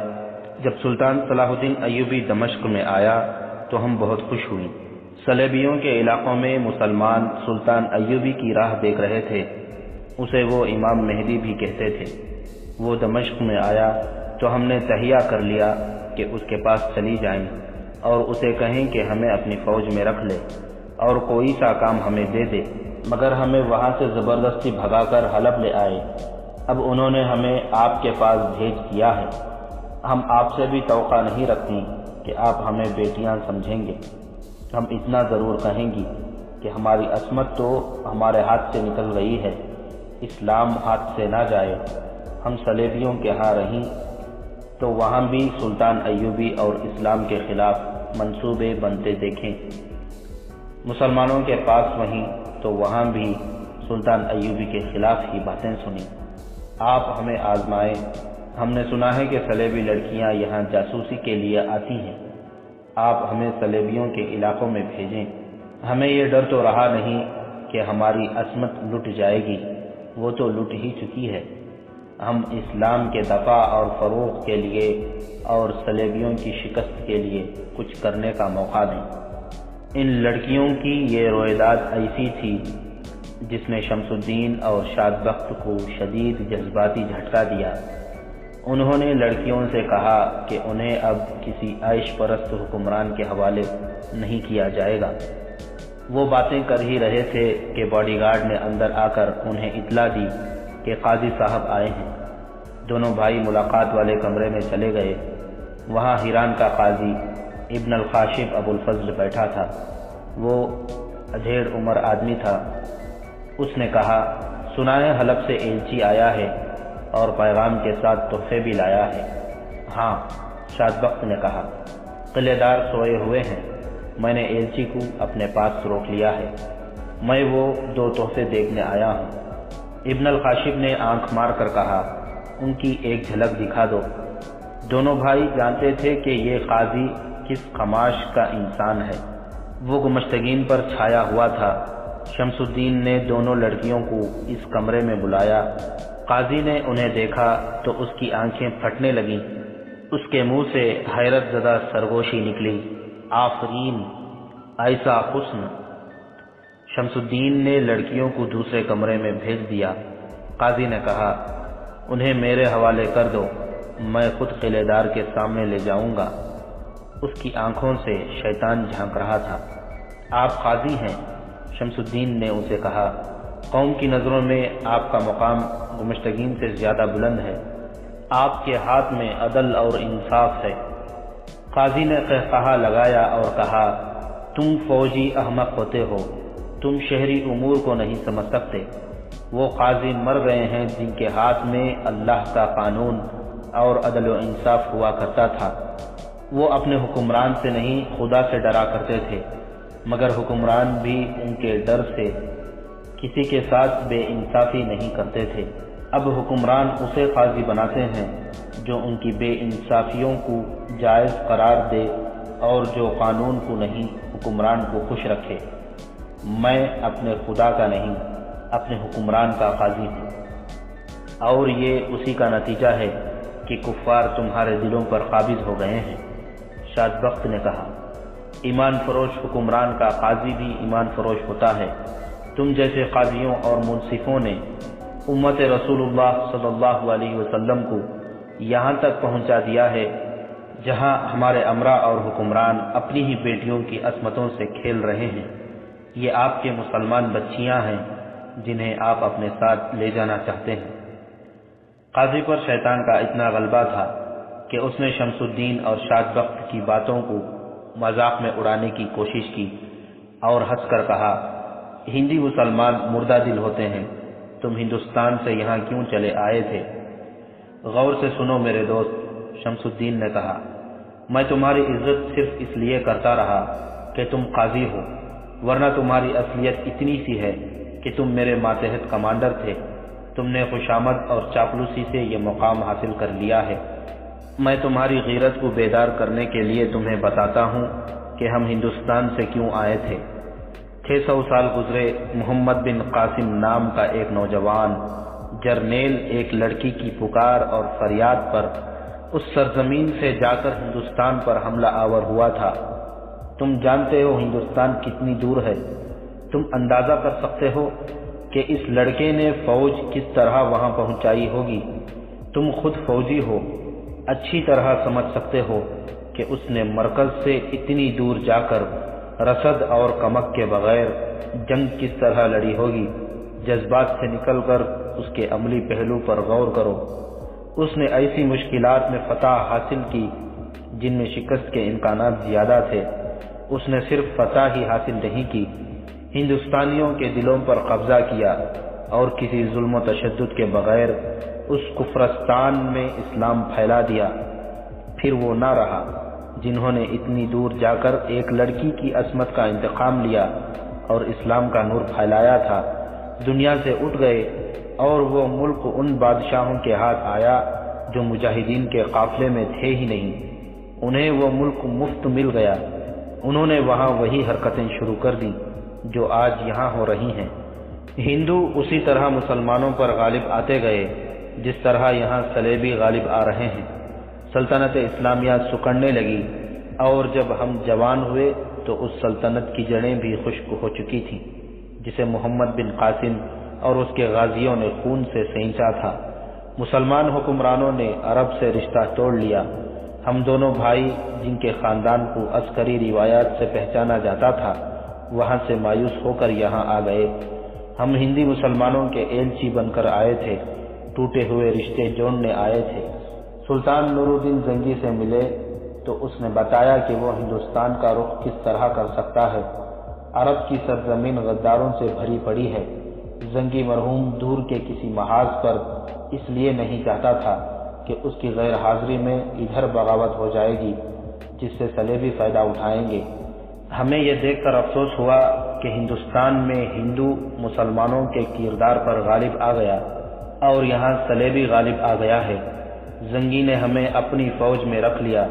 Speaker 2: جب سلطان صلاح الدین ایوبی دمشق میں آیا تو ہم بہت خوش ہوئیں۔ صلیبیوں کے علاقوں میں مسلمان سلطان ایوبی کی راہ دیکھ رہے تھے۔ اسے وہ امام مہدی بھی کہتے تھے۔ وہ دمشق میں آیا تو ہم نے تہیہ کر لیا کہ اس کے پاس چلی جائیں اور اسے کہیں کہ ہمیں اپنی فوج میں رکھ لے اور کوئی سا کام ہمیں دے دے، مگر ہمیں وہاں سے زبردستی بھگا کر حلب لے آئے۔ اب انہوں نے ہمیں آپ کے پاس بھیج دیا ہے۔ ہم آپ سے بھی توقع نہیں رکھتی کہ آپ ہمیں بیٹیاں سمجھیں گے۔ ہم اتنا ضرور کہیں گی کہ ہماری عصمت تو ہمارے ہاتھ سے نکل گئی ہے، اسلام ہاتھ سے نہ جائے۔ ہم صلیبیوں کے ہاں رہیں تو وہاں بھی سلطان ایوبی اور اسلام کے خلاف منصوبے بنتے دیکھیں، مسلمانوں کے پاس وہیں تو وہاں بھی سلطان ایوبی کے خلاف ہی باتیں سنیں۔ آپ ہمیں آزمائیں، ہم نے سنا ہے کہ صلیبی لڑکیاں یہاں جاسوسی کے لیے آتی ہیں، آپ ہمیں صلیبیوں کے علاقوں میں بھیجیں۔ ہمیں یہ ڈر تو رہا نہیں کہ ہماری عصمت لٹ جائے گی، وہ تو لٹ ہی چکی ہے۔ ہم اسلام کے دفاع اور فروغ کے لیے اور صلیبیوں کی شکست کے لیے کچھ کرنے کا موقع دیں۔ ان لڑکیوں کی یہ رویداد ایسی تھی جس نے شمس الدین اور شاد بخت کو شدید جذباتی جھٹکا دیا۔ انہوں نے لڑکیوں سے کہا کہ انہیں اب کسی عیش پرست حکمران کے حوالے نہیں کیا جائے گا۔ وہ باتیں کر ہی رہے تھے کہ باڈی گارڈ نے اندر آ کر انہیں اطلاع دی کہ قاضی صاحب آئے ہیں۔ دونوں بھائی ملاقات والے کمرے میں چلے گئے۔ وہاں ہیران کا قاضی ابن الخاشب ابو الفضل بیٹھا تھا۔ وہ ادھیڑ عمر آدمی تھا۔ اس نے کہا، سنا ہے حلب سے ایلچی آیا ہے اور پیغام کے ساتھ تحفے بھی لایا ہے۔ ہاں، شاد بخت نے کہا، قلعے دار سوئے ہوئے ہیں، میں نے ایلچی کو اپنے پاس روک لیا ہے، میں وہ 2 تحفے دیکھنے آیا ہوں۔ ابن الخاشب نے آنکھ مار کر کہا، ان کی ایک جھلک دکھا دو۔ دونوں بھائی جانتے تھے کہ یہ قاضی کس قماش کا انسان ہے۔ وہ گمشتگین پر چھایا ہوا تھا۔ شمس الدین نے دونوں لڑکیوں کو اس کمرے میں بلایا۔ قاضی نے انہیں دیکھا تو اس کی آنکھیں پھٹنے لگیں، اس کے منہ سے حیرت زدہ سرگوشی نکلی، آفرین، ایسا حسن۔ شمس الدین نے لڑکیوں کو دوسرے کمرے میں بھیج دیا۔ قاضی نے کہا، انہیں میرے حوالے کر دو، میں خود قلعے دار کے سامنے لے جاؤں گا۔ اس کی آنکھوں سے شیطان جھانک رہا تھا۔ آپ قاضی ہیں، شمس الدین نے اسے کہا، قوم کی نظروں میں آپ کا مقام گمشتگین سے زیادہ بلند ہے، آپ کے ہاتھ میں عدل اور انصاف ہے۔ قاضی نے قہقہا لگایا اور کہا، تم فوجی احمق ہوتے ہو، تم شہری امور کو نہیں سمجھ سکتے۔ وہ قاضی مر گئے ہیں جن کے ہاتھ میں اللہ کا قانون اور عدل و انصاف ہوا کرتا تھا۔ وہ اپنے حکمران سے نہیں خدا سے ڈرا کرتے تھے، مگر حکمران بھی ان کے ڈر سے کسی کے ساتھ بے انصافی نہیں کرتے تھے۔ اب حکمران اسے قاضی بناتے ہیں جو ان کی بے انصافیوں کو جائز قرار دے اور جو قانون کو نہیں حکمران کو خوش رکھے۔ میں اپنے خدا کا نہیں، اپنے حکمران کا قاضی ہوں، اور یہ اسی کا نتیجہ ہے کہ کفار تمہارے دلوں پر قابض ہو گئے ہیں۔ شاد بخت نے کہا، ایمان فروش حکمران کا قاضی بھی ایمان فروش ہوتا ہے۔ تم جیسے قاضیوں اور منصفوں نے امت رسول اللہ صلی اللہ علیہ وسلم کو یہاں تک پہنچا دیا ہے جہاں ہمارے امرا اور حکمران اپنی ہی بیٹیوں کی عصمتوں سے کھیل رہے ہیں۔ یہ آپ کے مسلمان بچیاں ہیں جنہیں آپ اپنے ساتھ لے جانا چاہتے ہیں۔ قاضی پر شیطان کا اتنا غلبہ تھا کہ اس نے شمس الدین اور شاد بخت کی باتوں کو مذاق میں اڑانے کی کوشش کی اور ہنس کر کہا، ہندی مسلمان مردہ دل ہوتے ہیں، تم ہندوستان سے یہاں کیوں چلے آئے تھے؟ غور سے سنو میرے دوست، شمس الدین نے کہا، میں تمہاری عزت صرف اس لیے کرتا رہا کہ تم قاضی ہو، ورنہ تمہاری اصلیت اتنی سی ہے کہ تم میرے ماتحت کمانڈر تھے۔ تم نے خوشامد اور چاپلوسی سے یہ مقام حاصل کر لیا ہے۔ میں تمہاری غیرت کو بیدار کرنے کے لیے تمہیں بتاتا ہوں کہ ہم ہندوستان سے کیوں آئے تھے۔ 600 سال گزرے، محمد بن قاسم نام کا ایک نوجوان جرنیل ایک لڑکی کی پکار اور فریاد پر اس سرزمین سے جا کر ہندوستان پر حملہ آور ہوا تھا۔ تم جانتے ہو ہندوستان کتنی دور ہے، تم اندازہ کر سکتے ہو کہ اس لڑکے نے فوج کس طرح وہاں پہنچائی ہوگی۔ تم خود فوجی ہو، اچھی طرح سمجھ سکتے ہو کہ اس نے مرکز سے اتنی دور جا کر رسد اور کمک کے بغیر جنگ کس طرح لڑی ہوگی۔ جذبات سے نکل کر اس کے عملی پہلو پر غور کرو۔ اس نے ایسی مشکلات میں فتح حاصل کی جن میں شکست کے امکانات زیادہ تھے۔
Speaker 1: اس نے صرف فتح ہی حاصل نہیں کی، ہندوستانیوں کے دلوں پر قبضہ کیا اور کسی ظلم و تشدد کے بغیر اس کفرستان میں اسلام پھیلا دیا۔ پھر وہ نہ رہا جنہوں نے اتنی دور جا کر ایک لڑکی کی عصمت کا انتقام لیا اور اسلام کا نور پھیلایا تھا، دنیا سے اٹھ گئے، اور وہ ملک ان بادشاہوں کے ہاتھ آیا جو مجاہدین کے قافلے میں تھے ہی نہیں، انہیں وہ ملک مفت مل گیا، انہوں نے وہاں وہی حرکتیں شروع کر دیں جو آج یہاں ہو رہی ہیں۔ ہندو اسی طرح مسلمانوں پر غالب آتے گئے جس طرح یہاں صلیبی غالب آ رہے ہیں۔ سلطنت اسلامیہ سکڑنے لگی، اور جب ہم جوان ہوئے تو اس سلطنت کی جڑیں بھی خشک ہو چکی تھیں، جسے محمد بن قاسم اور اس کے غازیوں نے خون سے سینچا تھا۔ مسلمان حکمرانوں نے عرب سے رشتہ توڑ لیا۔ ہم دونوں بھائی جن کے خاندان کو عسکری روایات سے پہچانا جاتا تھا، وہاں سے مایوس ہو کر یہاں آ گئے۔ ہم ہندی مسلمانوں کے ایلچی بن کر آئے تھے، ٹوٹے ہوئے رشتے جوڑنے آئے تھے۔ سلطان نور الدین زنگی سے ملے تو اس نے بتایا کہ وہ ہندوستان کا رخ کس طرح کر سکتا ہے۔ عرب کی سرزمین غداروں سے بھری پڑی ہے۔ زنگی مرحوم دور کے کسی محاذ پر اس لیے نہیں چاہتا تھا کہ اس کی غیر حاضری میں ادھر بغاوت ہو جائے گی جس سے صلیبی فائدہ اٹھائیں گے۔ ہمیں یہ دیکھ کر افسوس ہوا کہ ہندوستان میں ہندو مسلمانوں کے کردار پر غالب آ گیا اور یہاں صلیبی غالب آ گیا ہے۔ زنگی نے ہمیں اپنی فوج میں رکھ لیا،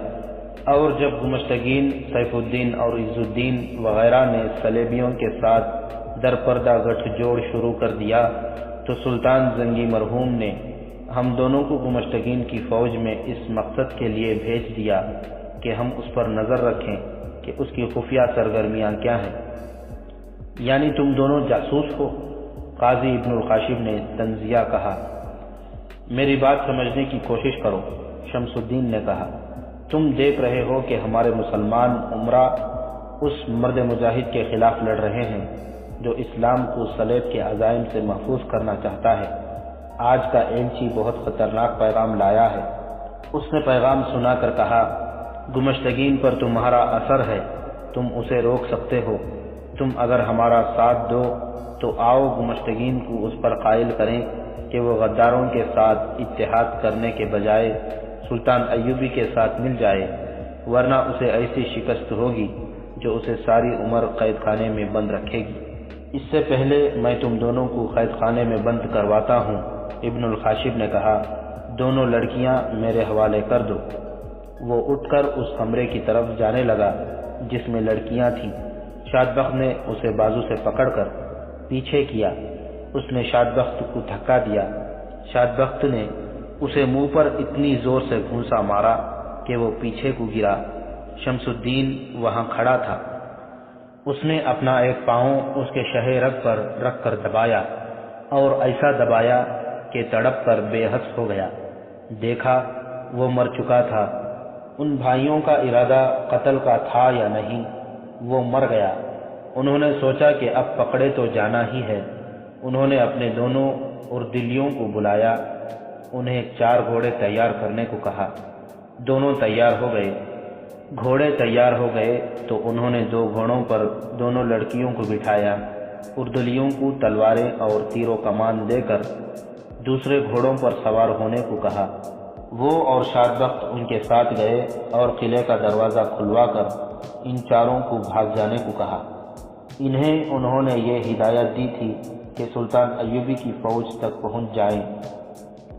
Speaker 1: اور جب گمشتگین، سیف الدین اور عز الدین وغیرہ نے صلیبیوں کے ساتھ درپردہ گٹھ جوڑ شروع کر دیا تو سلطان زنگی مرحوم نے ہم دونوں کو گمشتگین کی فوج میں اس مقصد کے لیے بھیج دیا کہ ہم اس پر نظر رکھیں کہ اس کی خفیہ سرگرمیاں کیا ہیں۔ یعنی تم دونوں جاسوس ہو؟ قاضی ابن القاشب نے تنزیہ کہا۔ میری بات سمجھنے کی کوشش کرو، شمس الدین نے کہا۔ تم دیکھ رہے ہو کہ ہمارے مسلمان عمرہ اس مرد مجاہد کے خلاف لڑ رہے ہیں جو اسلام کو صلیب کے عزائم سے محفوظ کرنا چاہتا ہے۔ آج کا ایلچی بہت خطرناک پیغام لایا ہے۔ اس نے پیغام سنا کر کہا، گمشتگین پر تمہارا اثر ہے، تم اسے روک سکتے ہو۔ تم اگر ہمارا ساتھ دو تو آؤ گمشتگین کو اس پر قائل کریں کہ وہ غداروں کے ساتھ اتحاد کرنے کے بجائے سلطان ایوبی کے ساتھ مل جائے، ورنہ اسے ایسی شکست ہوگی جو اسے ساری عمر قید خانے میں بند رکھے گی۔ اس سے پہلے میں تم دونوں کو قید خانے میں بند کرواتا ہوں، ابن القاشب نے کہا۔ دونوں لڑکیاں میرے حوالے کر دو۔ وہ اٹھ کر اس کمرے کی طرف جانے لگا جس میں لڑکیاں تھیں۔ شادبخت نے اسے بازو سے پکڑ کر پیچھے کیا۔ اس نے شادبخت کو دھکا دیا۔ شادبخت نے اسے منہ پر اتنی زور سے گھونسا مارا کہ وہ پیچھے کو گرا۔ شمس الدین وہاں کھڑا تھا۔ اس نے اپنا ایک پاؤں اس کے شہ رگ پر رکھ کر دبایا اور ایسا دبایا کہ تڑپ کر بے حس ہو گیا۔ دیکھا وہ مر چکا تھا۔ ان بھائیوں کا ارادہ قتل کا تھا یا نہیں، وہ مر گیا۔ انہوں نے سوچا کہ اب پکڑے تو جانا ہی ہے۔ انہوں نے اپنے دونوں اردلیوں کو بلایا، انہیں 4 گھوڑے تیار کرنے کو کہا۔ دونوں تیار ہو گئے۔ گھوڑے تیار ہو گئے تو انہوں نے 2 گھوڑوں پر دونوں لڑکیوں کو بٹھایا، اردلیوں کو تلواریں اور تیر و کمان دے کر دوسرے گھوڑوں پر سوار ہونے کو کہا۔ وہ اور شادبخت ان کے ساتھ گئے اور قلعے کا دروازہ کھلوا کر ان 4 کو بھاگ جانے کو کہا۔ انہوں نے یہ ہدایت دی تھی کہ سلطان ایوبی کی فوج تک پہنچ جائیں۔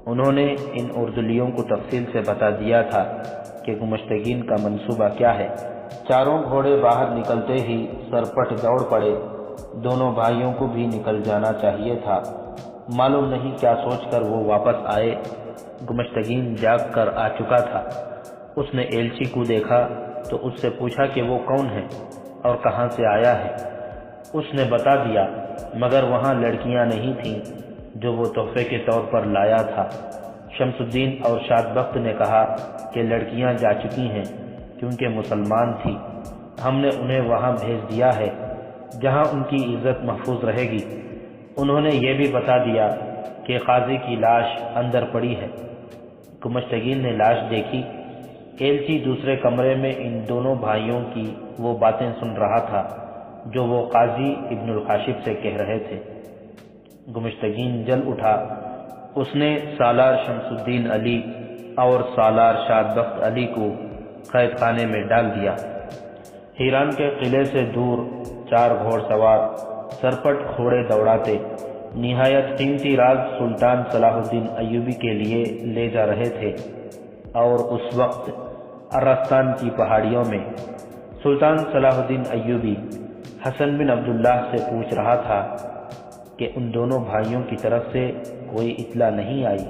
Speaker 1: انہوں نے ان اردلیوں کو تفصیل سے بتا دیا تھا کہ گمشتگین کا منصوبہ کیا ہے۔ 4 گھوڑے باہر نکلتے ہی سرپٹ دوڑ پڑے۔ دونوں بھائیوں کو بھی نکل جانا چاہیے تھا، معلوم نہیں کیا سوچ کر وہ واپس آئے۔ گمشتگین جاگ کر آ چکا تھا۔ اس نے ایلچی کو دیکھا تو اس سے پوچھا کہ وہ کون ہے اور کہاں سے آیا ہے۔ اس نے بتا دیا، مگر وہاں لڑکیاں نہیں تھیں جو وہ تحفے کے طور پر لایا تھا۔ شمس الدین اور شادبخت نے کہا کہ لڑکیاں جا چکی ہیں کیونکہ مسلمان تھی۔ ہم نے انہیں وہاں بھیج دیا ہے جہاں ان کی عزت محفوظ رہے گی۔ انہوں نے یہ بھی بتا دیا کہ قاضی کی لاش اندر پڑی ہے۔ گمشتگین نے لاش دیکھی ایلچی دوسرے کمرے میں ان دونوں بھائیوں کی وہ باتیں سن رہا تھا جو وہ قاضی ابن القاشب سے کہہ رہے تھے۔ گمشتگین جل اٹھا، اس نے سالار شمس الدین علی اور سالار شاد بخت علی کو قید خانے میں ڈال دیا۔ ہیران کے قلعے سے دور 4 گھوڑ سوار سرپٹ گھوڑے دوڑاتے نہایت قیمتی راز سلطان صلاح الدین ایوبی کے لیے لے جا رہے تھے، اور اس وقت ارستان کی پہاڑیوں میں سلطان صلاح الدین ایوبی حسن بن عبداللہ سے پوچھ رہا تھا کہ ان دونوں بھائیوں کی طرف سے کوئی اطلاع نہیں آئی۔